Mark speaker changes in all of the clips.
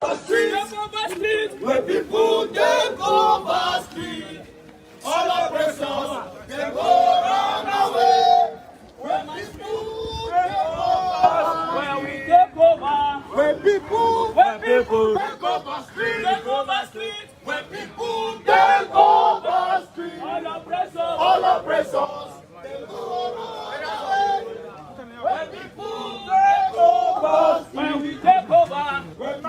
Speaker 1: When people take over street, all oppressors they go run away. When people take over,
Speaker 2: when we take over,
Speaker 1: when people
Speaker 2: take
Speaker 1: over street, when people take over street, all oppressors they go run away. When people take over,
Speaker 2: when we take over,
Speaker 1: when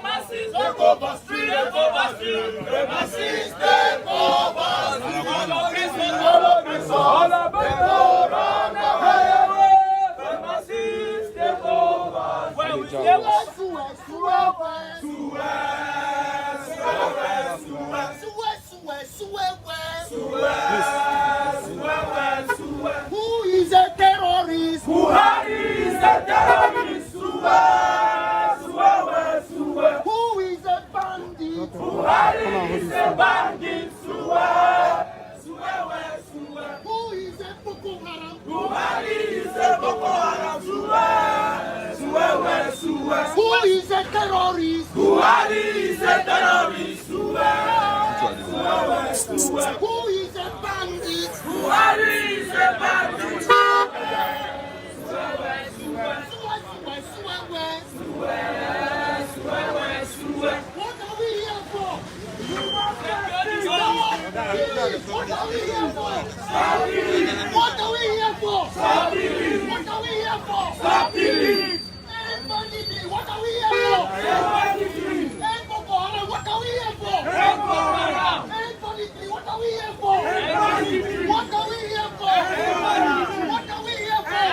Speaker 1: masses
Speaker 2: take over street,
Speaker 1: when masses take over street,
Speaker 2: all oppressors,
Speaker 1: all oppressors they go run away.
Speaker 2: when masses take over, when we take over.
Speaker 1: Who is a terrorist?
Speaker 2: Buhari is a terrorist.
Speaker 1: Who is a bandit?
Speaker 2: Buhari is a bandit.
Speaker 1: Who is a Boko Haram?
Speaker 2: Buhari is a Boko Haram.
Speaker 1: Who is a terrorist?
Speaker 2: Buhari is a terrorist.
Speaker 1: Who is a bandit?
Speaker 2: Buhari is a bandit.
Speaker 1: What are we here for? What are we here for? What are we here for? What are we here for? What are we here for? What are we here for? What are we here for? What are we here for? What are we here for?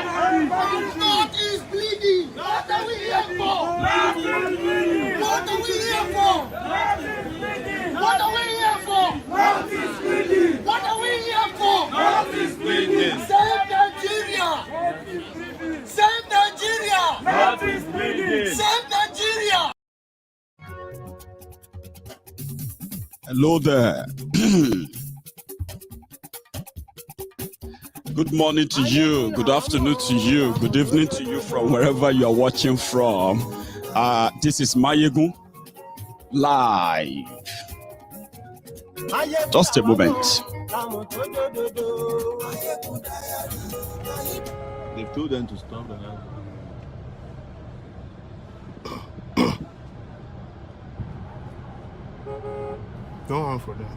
Speaker 1: God is bleeding. What are we here for? What are we here for? What are we here for? What are we here for? Save Nigeria! Save Nigeria! Save Nigeria!
Speaker 3: Hello there. Good morning to you, good afternoon to you, good evening to you from wherever you are watching from. This is Maiyegun live. Just a moment.
Speaker 4: They told them to stop the house.
Speaker 5: Don't run for them.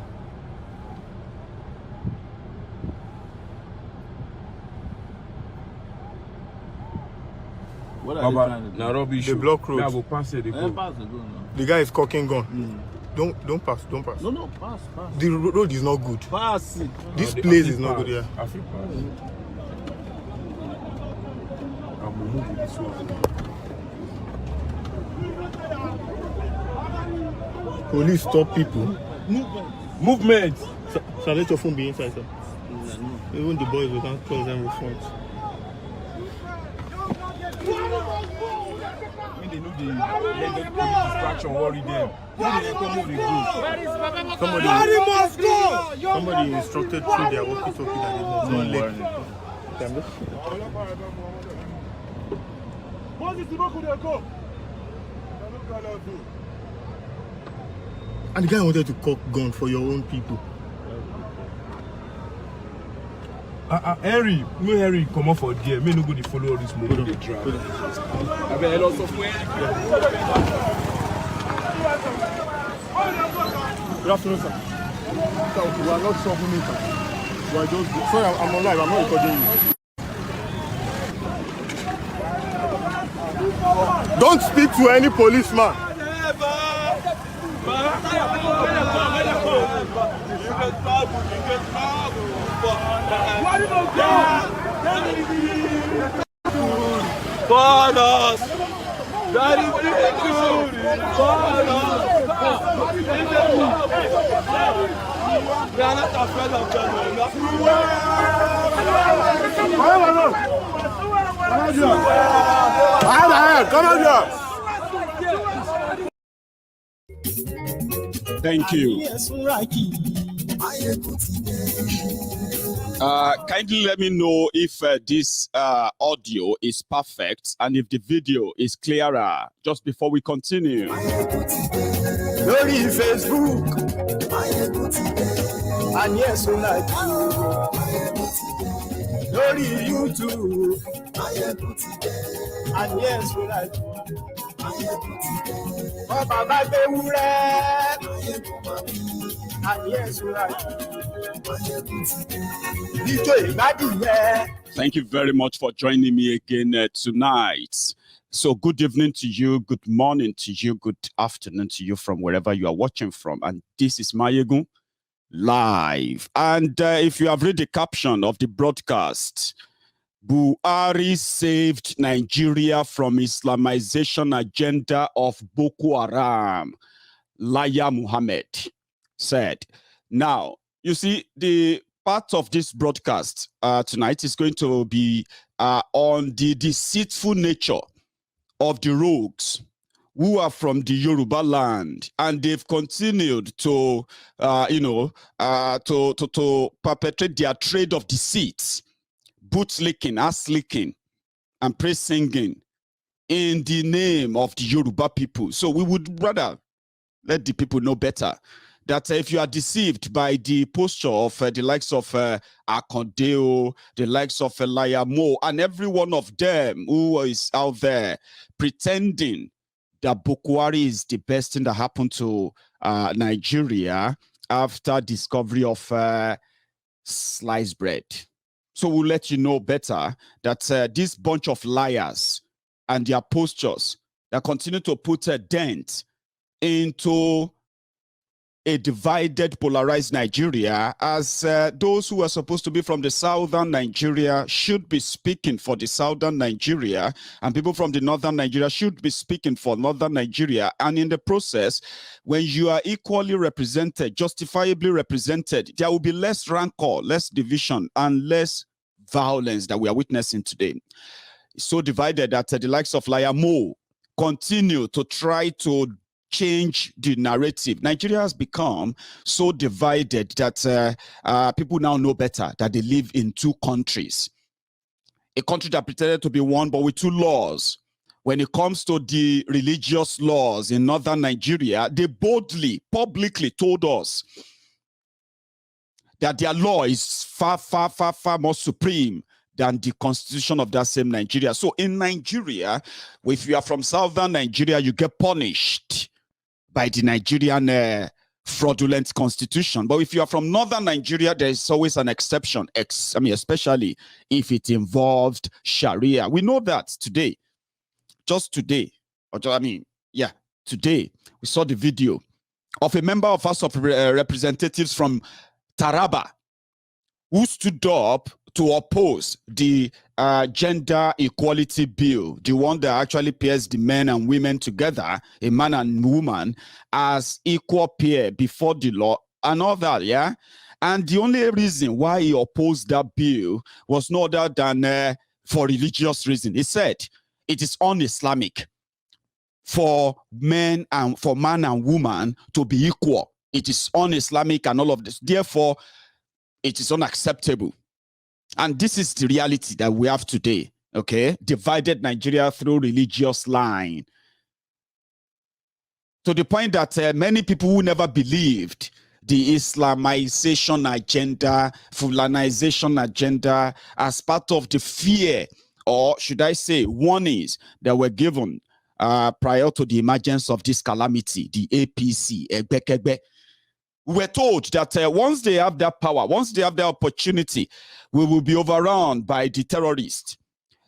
Speaker 4: What are they trying to do?
Speaker 6: Now rubbish.
Speaker 5: They block roads.
Speaker 6: Now go pass it. They
Speaker 4: Pass
Speaker 6: go.
Speaker 4: the go now.
Speaker 5: The guy is cocking gun. Don't pass.
Speaker 4: No, pass.
Speaker 5: The road is not good.
Speaker 4: Pass it.
Speaker 5: This place is not good here.
Speaker 6: I feel pass. I'm moving this one.
Speaker 5: Police stop people.
Speaker 6: Movement.
Speaker 5: So let your phone be inside, sir. Even the boys, we can't close them with phones.
Speaker 6: When they know they let them put distraction, worry them. When they come move, they go.
Speaker 5: Somebody instructed through their walkie-talkie that they must not let. And the guy wanted to cock gun for your own people.
Speaker 6: Henry, me Henry come up for there. Me no go to follow all this movie they drive. I mean, a lot of
Speaker 5: Good afternoon, sir. Sir, we are not troublemakers. We are just... Sorry, I'm on live. I'm not recording you. Don't speak to any policeman.
Speaker 1: Borders! That is good! Borders! We are not afraid of them.
Speaker 5: Come on here!
Speaker 3: Thank you. Kindly let me know if this audio is perfect and if the video is clearer just before we continue.
Speaker 2: Lórí Facebook, and yes, we like lórí YouTube, and yes, we like Ọba bá gbé wúrẹ́, and yes, we like
Speaker 3: Thank you very much for joining me again tonight. So good evening to you, good morning to you, good afternoon to you from wherever you are watching from. And this is Maiyegun live. And if you have read the caption of the broadcast, Buhari saved Nigeria from Islamization agenda of Boko Haram, Laya Muhammad said. Now, you see, the part of this broadcast tonight is going to be on the deceitful nature of the rogues who are from the Yoruba land, and they've continued to, to perpetrate their trade of deceit, boot licking, ass licking, and praise singing in the name of the Yoruba people. So we would rather let the people know better that if you are deceived by the posture of the likes of Akondeo, the likes of Layamo, and every one of them who is out there pretending that Boko Haram is the best thing that happened to Nigeria after discovery of sliced bread. So we'll let you know better that this bunch of liars and their postures that continue to put a dent into a divided, polarized Nigeria, as those who are supposed to be from the southern Nigeria should be speaking for the southern Nigeria, and people from the northern Nigeria should be speaking for northern Nigeria. And in the process, when you are equally represented, justifiably represented, there will be less rancor, less division, and less violence that we are witnessing today. It's so divided that the likes of Layamo continue to try to change the narrative. Nigeria has become so divided that people now know better that they live in two countries. A country that pretended to be one, but with two laws. When it comes to the religious laws in northern Nigeria, they boldly, publicly told us that their law is far, far, far, far more supreme than the constitution of that same Nigeria. So in Nigeria, if you are from southern Nigeria, you get punished by the Nigerian fraudulent constitution. But if you are from northern Nigeria, there is always an exception, especially if it involved Sharia. We know that today, just today, today, we saw the video of a member of House of Representatives from Taraba who stood up to oppose the gender equality bill, the one that actually pairs the men and women together, a man and woman, as equal pair before the law and all that, yeah? And the only reason why he opposed that bill was no other than for religious reason. He said it is un-Islamic for man and woman to be equal. It is un-Islamic and all of this. Therefore, it is unacceptable. And this is the reality that we have today, okay? Divided Nigeria through religious line. To the point that many people who never believed the Islamization agenda, Fulanization agenda, as part of the fear, or should I say warnings that were given prior to the emergence of this calamity, the APC, Egbekegbe. We were told that once they have that power, once they have the opportunity, we will be overrun by the terrorists.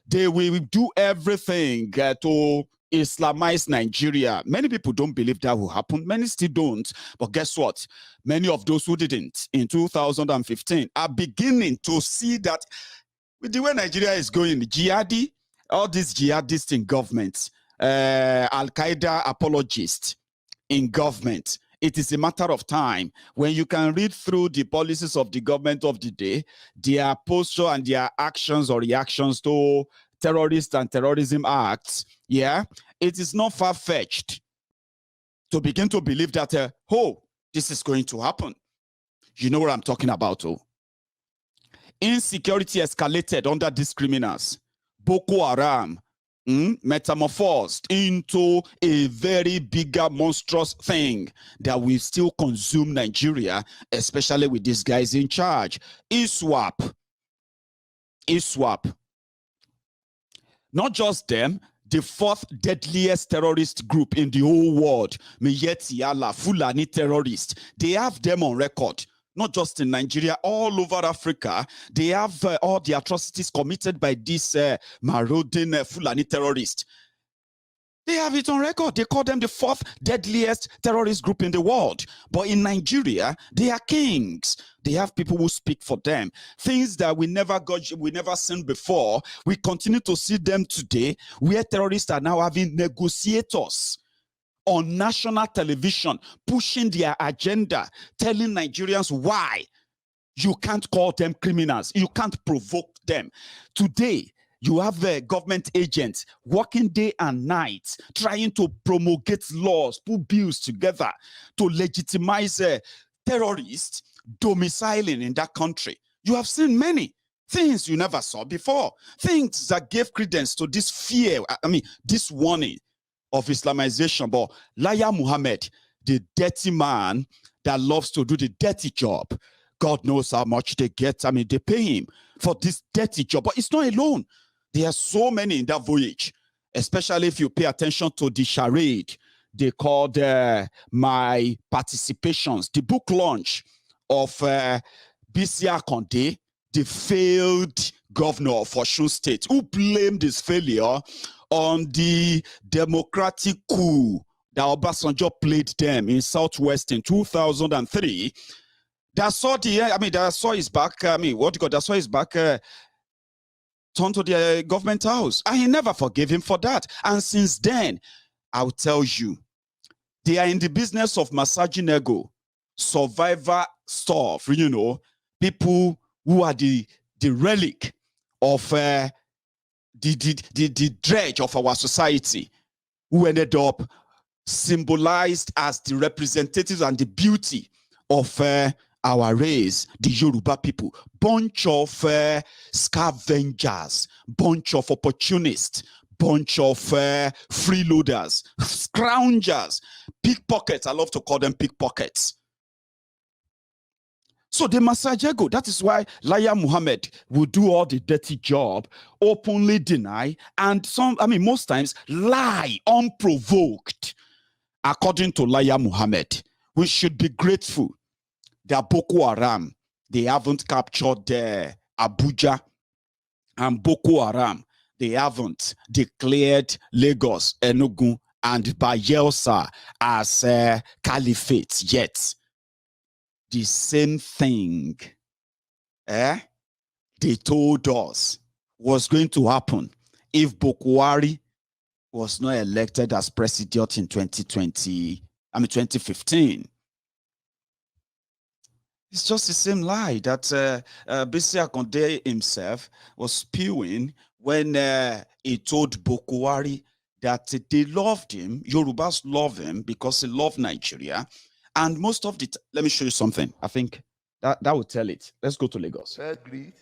Speaker 3: They will do everything to Islamize Nigeria. Many people don't believe that will happen. Many still don't. But guess what? Many of those who didn't in 2015 are beginning to see that with the way Nigeria is going, jihadi, all these jihadists in government, Al-Qaeda apologists in government, it is a matter of time when you can read through the policies of the government of the day, their posture and their actions or reactions to terrorist and terrorism acts. Yeah, it is not far-fetched to begin to believe that, this is going to happen. You know what I'm talking about, Insecurity escalated under these criminals. Boko Haram metamorphosed into a very bigger, monstrous thing that will still consume Nigeria, especially with these guys in charge. ISWAP. Not just them, the fourth deadliest terrorist group in the whole world, Maiyegun, Fulani terrorists. They have them on record. Not just in Nigeria, all over Africa. They have all the atrocities committed by these marauding Fulani terrorists. They have it on record. They call them the fourth deadliest terrorist group in the world. But in Nigeria, they are kings. They have people who speak for them. Things that we never seen before. We continue to see them today, where terrorists are now having negotiators on national television, pushing their agenda, telling Nigerians why you can't call them criminals. You can't provoke them. Today, you have government agents working day and night, trying to promulgate laws, put bills together to legitimize terrorists domiciling in that country. You have seen many things you never saw before, things that gave credence to this fear, this warning of Islamization. But Laya Muhammad, the dirty man that loves to do the dirty job, God knows how much they get. They pay him for this dirty job, but it's not alone. There are so many in that voyage, especially if you pay attention to the charade they called My Participations, the book launch of Bisi Akande, the failed governor of Osun State, who blamed his failure on the democratic coup that Obasanjo played them in Southwest in 2003. That saw his back, that saw his back turn to the government house. And he never forgave him for that. And since then, I'll tell you, they are in the business of massaging ego, survivor stuff, people who are the relic of the dredge of our society, who ended up symbolized as the representatives and the beauty of our race, the Yoruba people. Bunch of scavengers, bunch of opportunists, bunch of freeloaders, scroungers, pickpockets. I love to call them pickpockets. So they massage ego. That is why Laya Muhammad will do all the dirty job, openly deny, and most times lie unprovoked. According to Laya Muhammad, we should be grateful that Boko Haram, they haven't captured Abuja, and Boko Haram, they haven't declared Lagos, Enugu, and Bayelsa as caliphates yet. The same thing they told us was going to happen if Boko Haram was not elected as president in 2015. It's just the same lie that Bisi Akande himself was spewing when he told Boko Haram that they loved him, Yorubas love him because he loved Nigeria. And most of the let me show you something. I think that will tell it. Let's go to Lagos.
Speaker 7: Third greet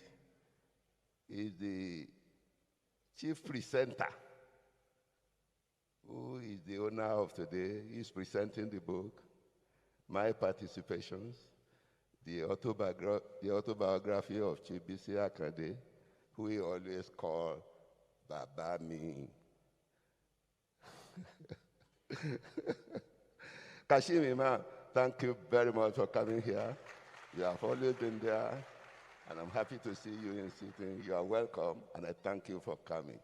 Speaker 7: is the chief presenter, who is the owner of today. He's presenting the book, My Participations, the autobiography of Chief Bisi Akande, who we always call Baba Mi. Kashimi, man, thank you very much for coming here. You have always been there, and I'm happy to see you in sitting. You are welcome, and I thank you for coming.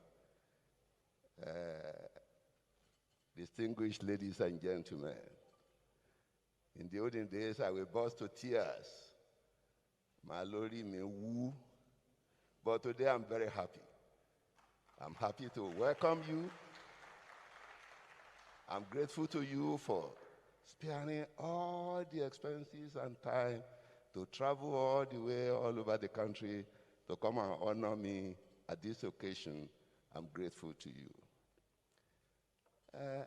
Speaker 7: Distinguished ladies and gentlemen, in the olden days, I will burst to tears. My lordy me woo. But today I'm very happy. I'm happy to welcome you. I'm grateful to you for sparing all the expenses and time to travel all the way all over the country to come and honor me at this occasion. I'm grateful to you.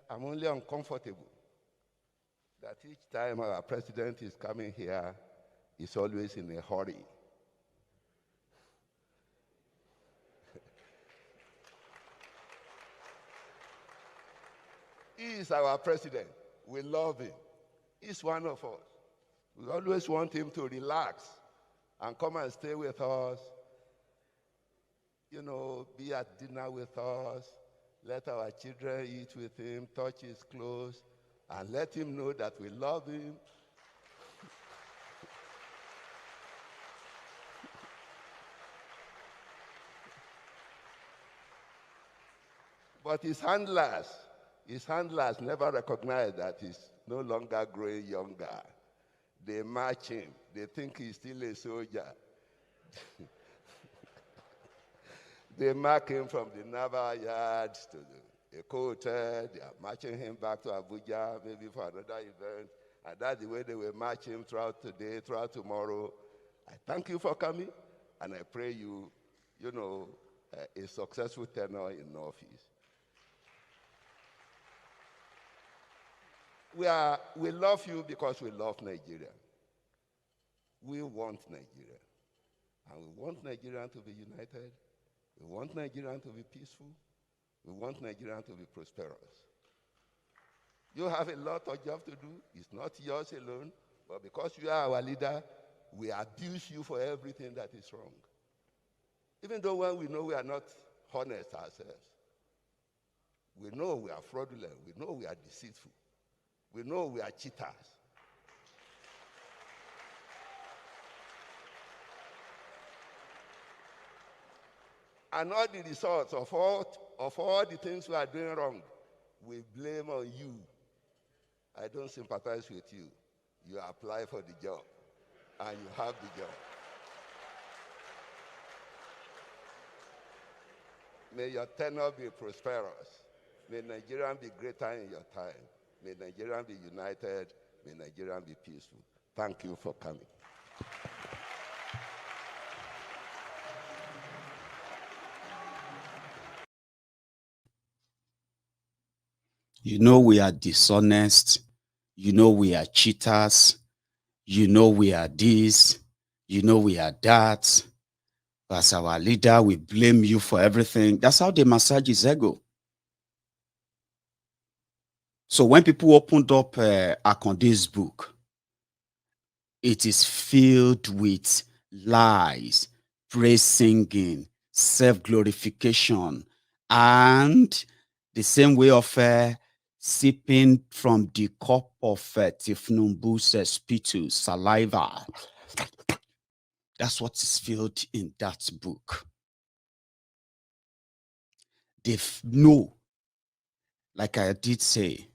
Speaker 7: I'm only uncomfortable that each time our president is coming here, he's always in a hurry. He is our president. We love him. He's one of us. We always want him to relax and come and stay with us. You know, be at dinner with us. Let our children eat with him, touch his clothes, and let him know that we love him. But his handlers never recognize that he's no longer growing younger. They match him. They think he's still a soldier. They mark him from the naval yards to the hotel. They are marching him back to Abuja, maybe for another event. And that's the way they will march him throughout today, throughout tomorrow. I thank you for coming, and I pray you know, a successful tenure in office. We love you because we love Nigeria. We want Nigeria. And we want Nigeria to be united. We want Nigeria to be peaceful. We want Nigeria to be prosperous. You have a lot of job to do. It's not yours alone. But because you are our leader, we abuse you for everything that is wrong. Even though when we know we are not honest ourselves. We know we are fraudulent. We know we are deceitful. We know we are cheaters. And all the results of all the things we are doing wrong, we blame on you. I don't sympathize with you. You apply for the job, and you have the job. May your tenure be prosperous. May Nigeria be greater in your time. May Nigeria be united. May Nigeria be peaceful. Thank you for coming.
Speaker 3: You know we are dishonest. You know we are cheaters. You know we are this. You know we are that. As our leader, we blame you for everything. That's how they massage his ego. So when people opened up Akonde's book, it is filled with lies, praise singing, self-glorification, and the same way of sipping from the cup of Tifnumbu's spittle, saliva. That's what is filled in that book. They know, like I did say,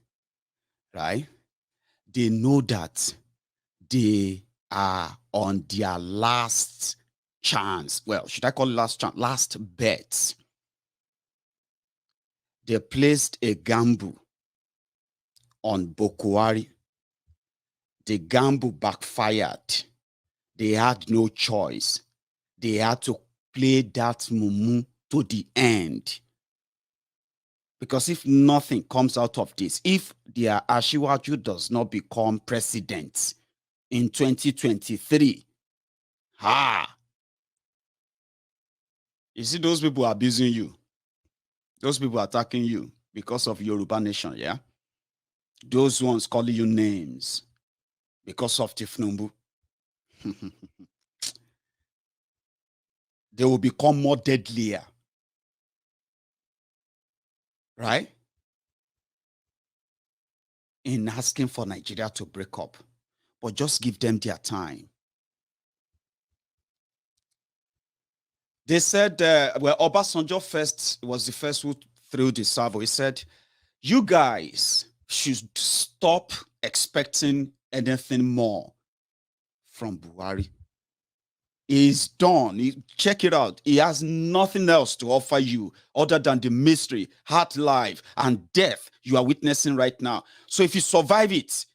Speaker 3: right? They know that they are on their last chance. Well, should I call it last chance? Last bet. They placed a gamble on Bokwari. The gamble backfired. They had no choice. They had to play that mumu to the end. Because if nothing comes out of this, if their Ashiwaju does not become president in 2023, you see those people abusing you. Those people attacking you because of Yoruba nation, yeah? Those ones calling you names because of Tifnumbu. They will become more deadlier. Right? In asking for Nigeria to break up. But just give them their time. They said, well, Obasanjo first was the first who threw the salvo. He said, you guys should stop expecting anything more from Buhari. He's done. Check it out. He has nothing else to offer you other than the mystery, hard life, and death you are witnessing right now. So if you survive it,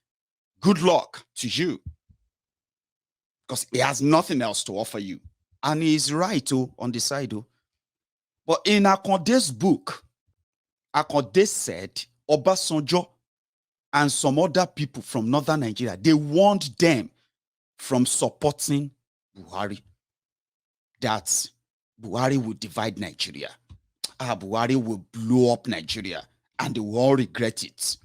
Speaker 3: good luck to you. Because he has nothing else to offer you. And he's right on the side. But in Akonde's book, Akonde said Obasanjo and some other people from northern Nigeria, they warned them from supporting Buhari, that Buhari will divide Nigeria. Buhari will blow up Nigeria, and they will all regret it.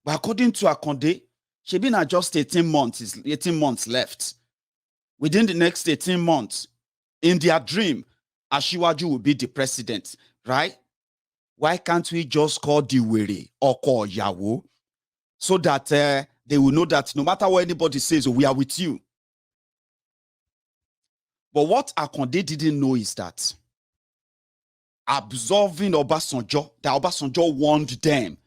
Speaker 3: But according to Akonde, she been at just 18 months left. Within the next 18 months, in their dream, Ashiwaju will be the president, right? Why can't we just call the Were or call Yawo so that they will know that no matter what anybody says, we are with you? But what Akonde didn't know is that absolving Obasanjo, that Obasanjo warned them,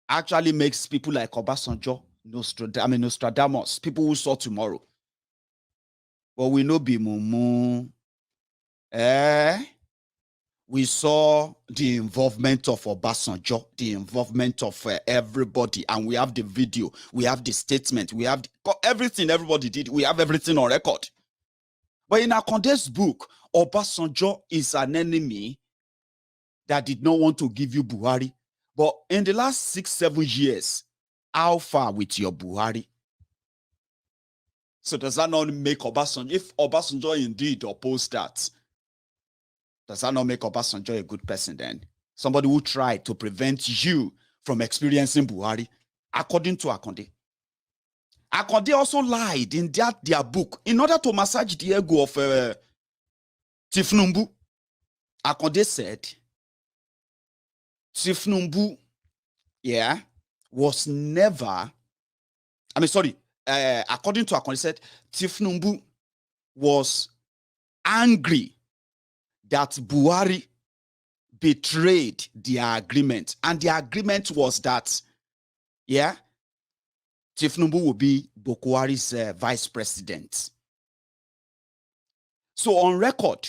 Speaker 3: actually makes people like Obasanjo, Nostradamus, people who saw tomorrow. But we know be mumu. We saw the involvement of Obasanjo, the involvement of everybody, and we have the video, we have the statement, we have everything everybody did, we have everything on record. But in Akonde's book, Obasanjo is an enemy that did not want to give you Buhari. But in the last 6-7 years, how far with your Buhari? So does that not make Obasanjo, if Obasanjo indeed opposed that, does that not make Obasanjo a good person then? Somebody who tried to prevent you from experiencing Buhari, according to Akonde. Akonde also lied in their book in order to massage the ego of Tifnumbu. Akonde said, Tifnumbu, was never, according to Akonde said, Tifnumbu was angry that Buhari betrayed their agreement. And the agreement was that, Tifnumbu will be Buhari's vice president. So on record,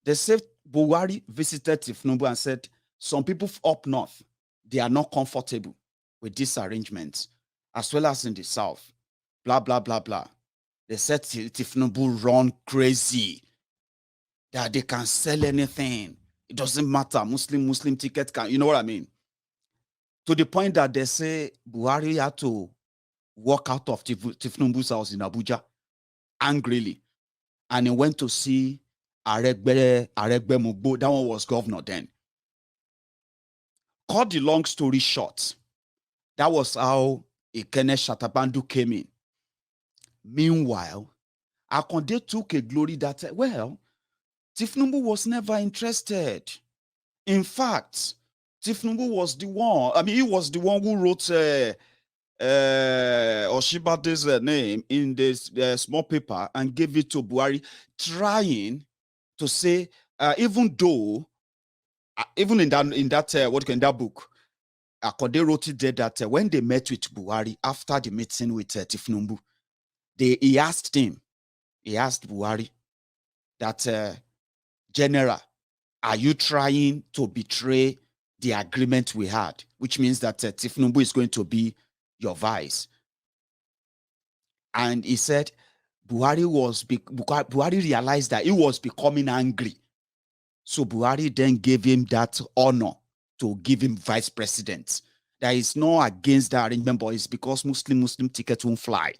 Speaker 3: they said Buhari visited Tifnumbu and said, some people up north, they are not comfortable with this arrangement, as well as in the south. Blah, blah, blah, blah. They said Tifnumbu run crazy, that they can sell anything. It doesn't matter. Muslim ticket can, you know what I mean? To the point that they say Buhari had to walk out of Tifnumbu's house in Abuja angrily. And he went to see Aregbe Mugbo. That one was governor then. Cut the long story short, that was how Ekene Shatabandu came in. Meanwhile, Akonde took a glory that, well, Tifnumbu was never interested. In fact, Tifnumbu was the one, he was the one who wrote Oshibade's name in this small paper and gave it to Buhari, trying to say, even in that book, Akonde wrote it there that when they met with Buhari after the meeting with Tifnumbu, he asked Buhari that, General, are you trying to betray the agreement we had? Which means that Tifnumbu is going to be your vice. And he said, Buhari realized that he was becoming angry. So Buhari then gave him that honor to give him vice president. That is not against the arrangement, but it's because Muslim ticket won't fly.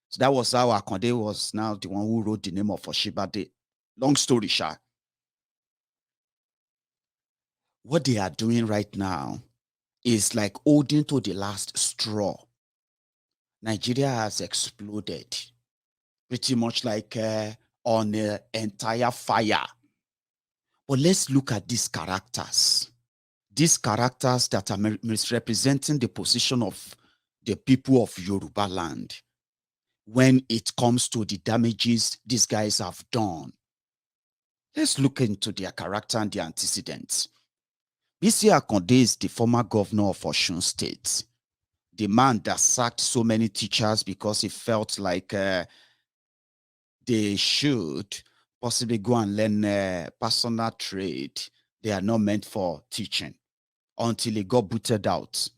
Speaker 3: So that was how Akonde was now the one who wrote the name of Oshibade. Long story short. What they are doing right now is like holding to the last straw. Nigeria has exploded, pretty much like on an entire fire. But let's look at these characters that are misrepresenting the position of the people of Yoruba land when it comes to the damages these guys have done. Let's look into their character and their antecedents. Bisi Akonde is the former governor of Osun State, the man that sacked so many teachers because he felt like they should possibly go and learn personal trade. They are not meant for teaching until he got booted out.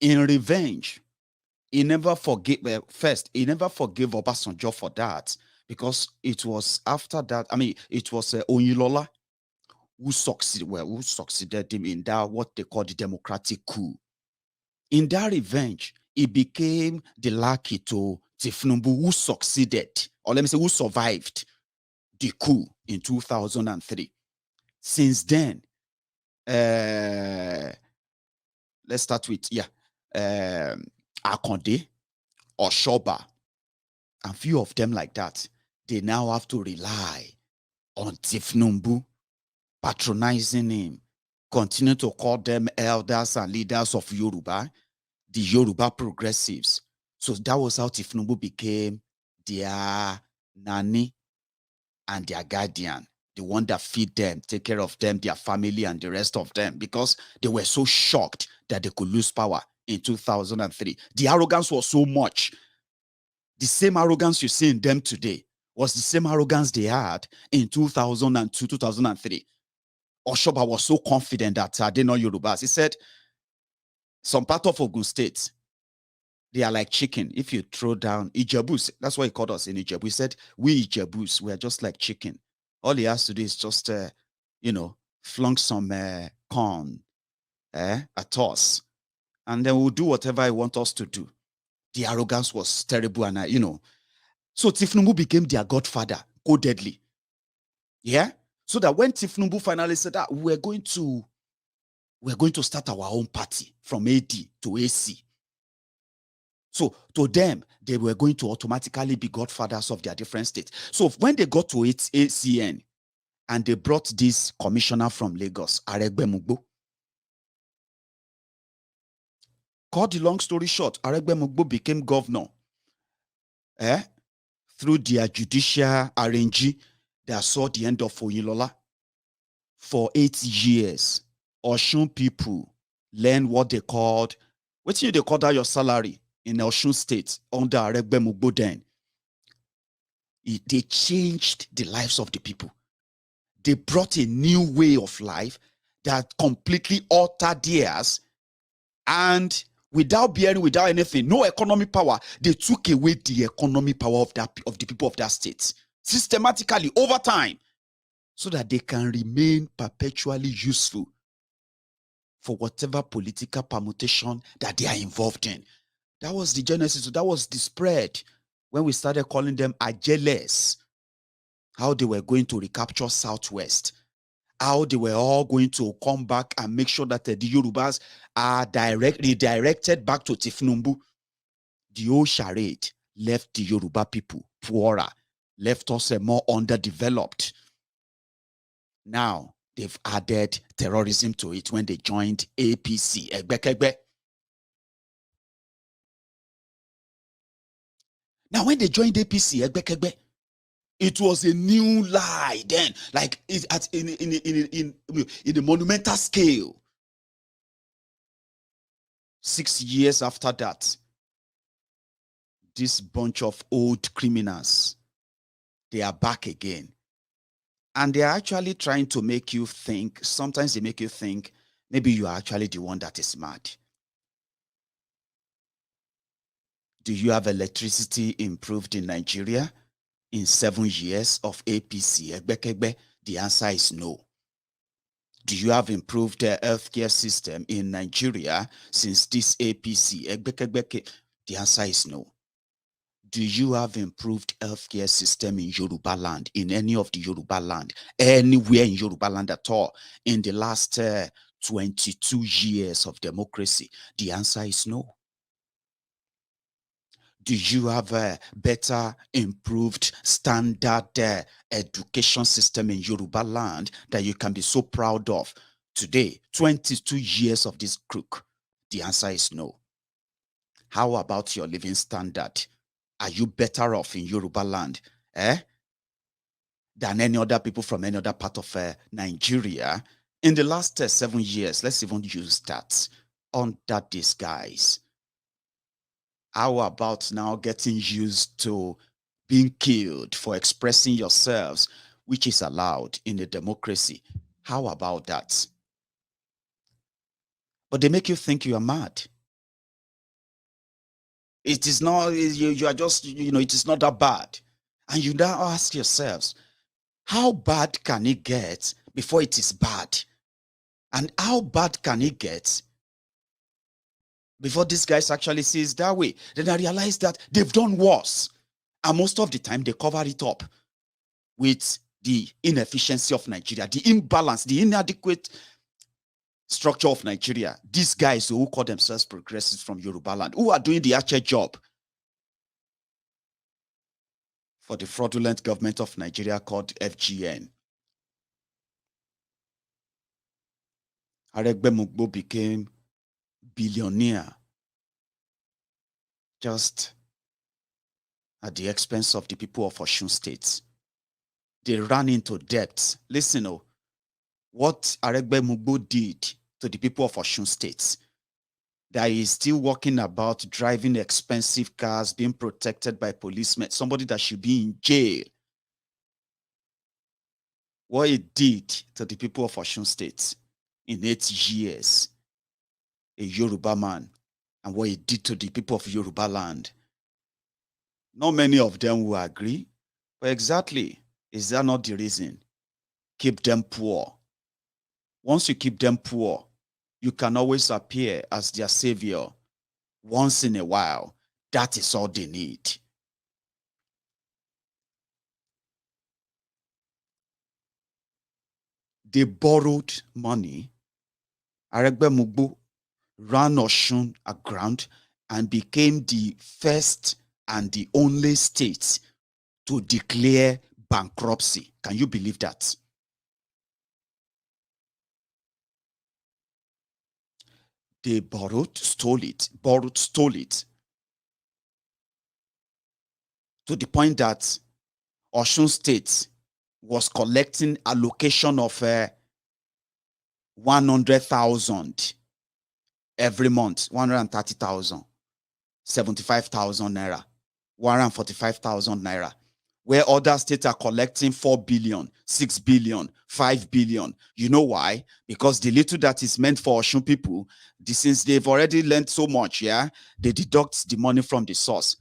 Speaker 3: In revenge, he never forgave, he never forgave Obasanjo for that, because it was after that, it was Oyinlola who succeeded him in that, what they call the democratic coup. In that revenge, he became the lackey to Tifnumbu, who succeeded, or let me say, who survived the coup in 2003. Since then, let's start with, Akonde, Oshoba, and few of them like that, they now have to rely on Tifnumbu, patronizing him, continue to call them elders and leaders of Yoruba, the Yoruba progressives. So that was how Tifnumbu became their nanny and their guardian, the one that feed them, take care of them, their family, and the rest of them, because they were so shocked that they could lose power in 2003. The arrogance was so much. The same arrogance you see in them today was the same arrogance they had in 2002, 2003. Oshoba was so confident that they know Yorubas. He said, some part of Ogun State, they are like chicken. If you throw down Ijebus, that's what he called us in Ijebu. He said, we Ijebus, we are just like chicken. All he has to do is just, flunk some corn at us. And then we'll do whatever he wants us to do. The arrogance was terrible. And, so Tifnumbu became their godfather, codedly. Yeah? So that when Tifnumbu finally said that we're going to start our own party from AD to AC. So to them, they were going to automatically be godfathers of their different states. So when they got to ACN and they brought this commissioner from Lagos, Aregbe cut the long story short, Aregbe became governor through their judicial arrangee that saw the end of Oyinlola. For 8 years, Osun people learned what they called, what do they call that your salary in Osun State under Aregbe Mugbo then? They changed the lives of the people. They brought a new way of life that completely altered theirs, and without anything, no economic power, they took away the economic power of the people of that state systematically over time, so that they can remain perpetually useful for whatever political permutation that they are involved in. That was the genesis. That was the spread when we started calling them Ajeles, how they were going to recapture Southwest, how they were all going to come back and make sure that the Yorubas are redirected back to Tifnumbu. The old charade left the Yoruba people poorer, left us more underdeveloped. Now, they've added terrorism to it when they joined APC. Now, when they joined APC, it was a new lie then, like in a monumental scale. 6 years after that, this bunch of old criminals, they are back again. And they are actually trying to make you think, sometimes they make you think, maybe you are actually the one that is mad. Do you have electricity improved in Nigeria in 7 years of APC? The answer is no. Do you have improved the healthcare system in Nigeria since this APC? The answer is no. Do you have improved healthcare system in Yoruba land, in any of the Yoruba land, anywhere in Yoruba land at all, in the last 22 years of democracy? The answer is no. Do you have a better, improved, standard education system in Yoruba land that you can be so proud of today, 22 years of this crook? The answer is no. How about your living standard? Are you better off in Yoruba land than any other people from any other part of Nigeria? In the last 7 years, let's even use that under disguise. How about now getting used to being killed for expressing yourselves, which is allowed in a democracy? How about that? But they make you think you are mad. It is not, you are just, it is not that bad. And you now ask yourselves, how bad can it get before it is bad? And how bad can it get before these guys actually see it that way? Then I realize that they've done worse. And most of the time, they cover it up with the inefficiency of Nigeria, the imbalance, the inadequate structure of Nigeria, these guys who call themselves progressives from Yoruba land, who are doing the actual job for the fraudulent government of Nigeria called FGN. Aregbe became billionaire just at the expense of the people of Osun State. They ran into debt. Listen, what Aregbe did to the people of Osun State, that he is still walking about driving expensive cars, being protected by policemen, somebody that should be in jail. What he did to the people of Osun State in 8 years, a Yoruba man, and what he did to the people of Yoruba land. Not many of them will agree, but exactly, is that not the reason? Keep them poor. Once you keep them poor, you can always appear as their savior once in a while. That is all they need. They borrowed money. Aregbe Mugbo ran Osun aground and became the first and the only state to declare bankruptcy. Can you believe that? They borrowed, stole it, to the point that Osun State was collecting allocation of 100,000 every month, 130,000, 75,000 naira, 145,000 naira, where other states are collecting 4 billion, 6 billion, 5 billion. You know why? Because the little that is meant for Osun people, since they've already lent so much, yeah, they deduct the money from the source.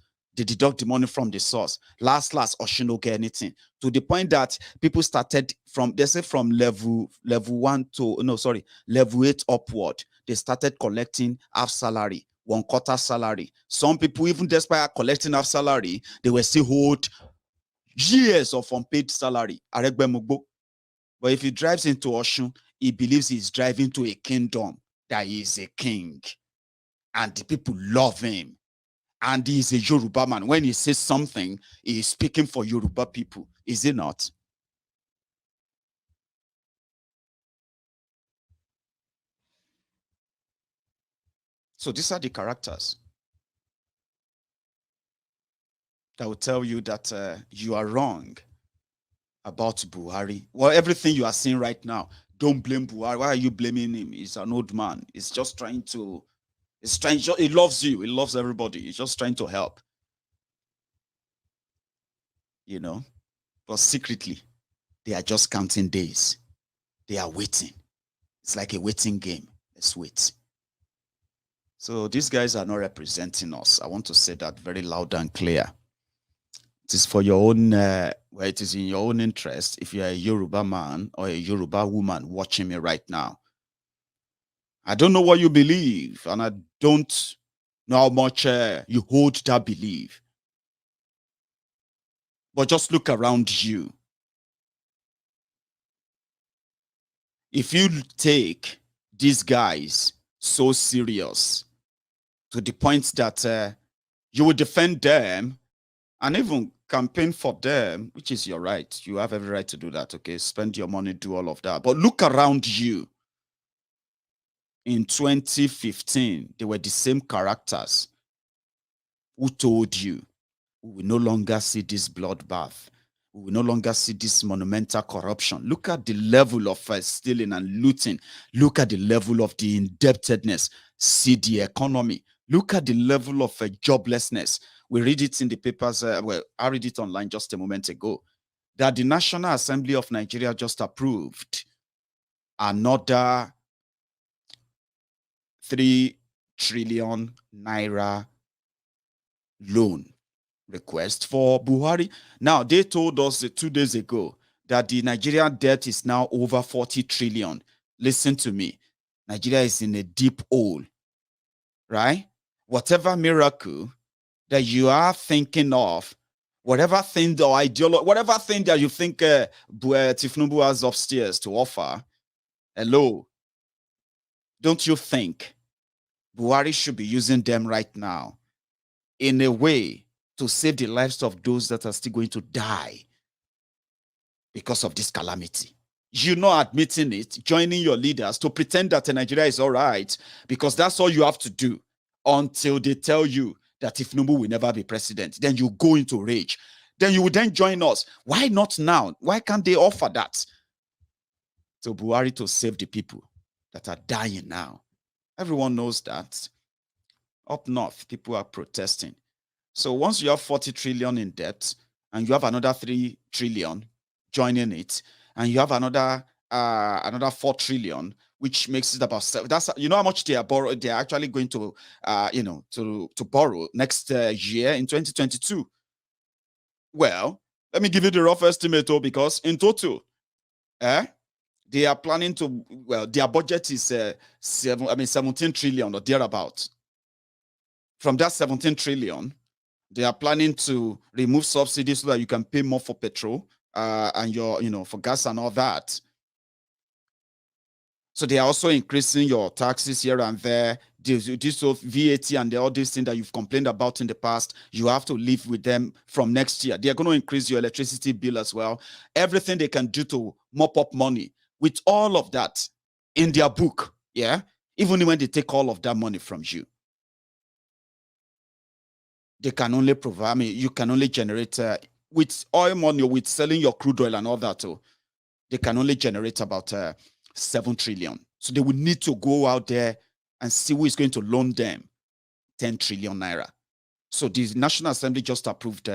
Speaker 3: Last, Osun don't get anything. To the point that people started from, they say from level 8 upward, they started collecting half salary, 1/4 salary. Some people, even despite collecting half salary, they were still hold years of unpaid salary. Aregbe Mugbo. But if he drives into Osun, he believes he's driving to a kingdom, that he is a king. And the people love him. And he is a Yoruba man. When he says something, he is speaking for Yoruba people. Is it not? So these are the characters that will tell you that you are wrong about Buhari. Well, everything you are seeing right now, don't blame Buhari. Why are you blaming him? He's an old man. He's just trying to, he loves you. He loves everybody. He's just trying to help. You know, but secretly, they are just counting days. They are waiting. It's like a waiting game. Let's wait. So these guys are not representing us. I want to say that very loud and clear. It is for your own, well, it is in your own interest if you're a Yoruba man or a Yoruba woman watching me right now. I don't know what you believe, and I don't know how much you hold that belief. But just look around you. If you take these guys so serious to the point that you will defend them and even campaign for them, which is your right. You have every right to do that, okay? Spend your money, do all of that. But look around you. In 2015, they were the same characters who told you, we will no longer see this bloodbath. We will no longer see this monumental corruption. Look at the level of stealing and looting. Look at the level of the indebtedness. See the economy. Look at the level of joblessness. We read it in the papers. Well, I read it online just a moment ago, that the National Assembly of Nigeria just approved another 3 trillion naira loan request for Buhari. Now, they told us 2 days ago that the Nigerian debt is now over 40 trillion. Listen to me. Nigeria is in a deep hole, right? Whatever miracle that you are thinking of, whatever thing or ideology, whatever thing that you think Tifnubu has upstairs to offer, hello, don't you think Buhari should be using them right now in a way to save the lives of those that are still going to die because of this calamity? You're not admitting it, joining your leaders to pretend that Nigeria is all right, because that's all you have to do until they tell you that if Tinubu will never be president. Then you go into rage. Then you will then join us. Why not now? Why can't they offer that to Buhari to save the people that are dying now? Everyone knows that. Up north, people are protesting. So once you have 40 trillion in debt and you have another 3 trillion joining it, and you have another 4 trillion, which makes it about 7. That's, you know how much they are borrow. They are actually going to to borrow next year in 2022. Well, let me give you the rough estimate, because in total, they are planning to, well, their budget is 17 trillion or thereabout. From that 17 trillion, they are planning to remove subsidies so that you can pay more for petrol and for gas and all that. So they are also increasing your taxes here and there. This of VAT and all these things that you've complained about in the past, you have to live with them from next year. They are going to increase your electricity bill as well. Everything they can do to mop up money, with all of that in their book, even when they take all of that money from you. They can only provide, you can only generate, with oil money, with selling your crude oil and all that, they can only generate about 7 trillion. So they will need to go out there and see who is going to loan them 10 trillion naira. So the National Assembly just approved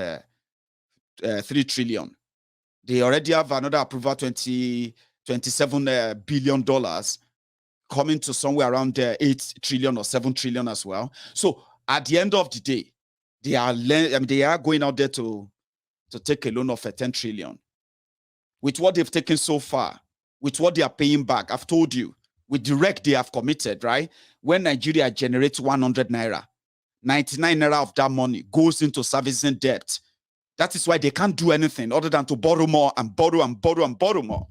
Speaker 3: 3 trillion. They already have another approval, $27 billion, coming to somewhere around 8 trillion or 7 trillion as well. So at the end of the day, they are going out there to take a loan of 10 trillion. With what they've taken so far, with what they are paying back, I've told you, with the wreck they have committed, right? When Nigeria generates 100 naira, 99 naira of that money goes into servicing debt. That is why they can't do anything other than to borrow more and borrow and borrow and borrow more.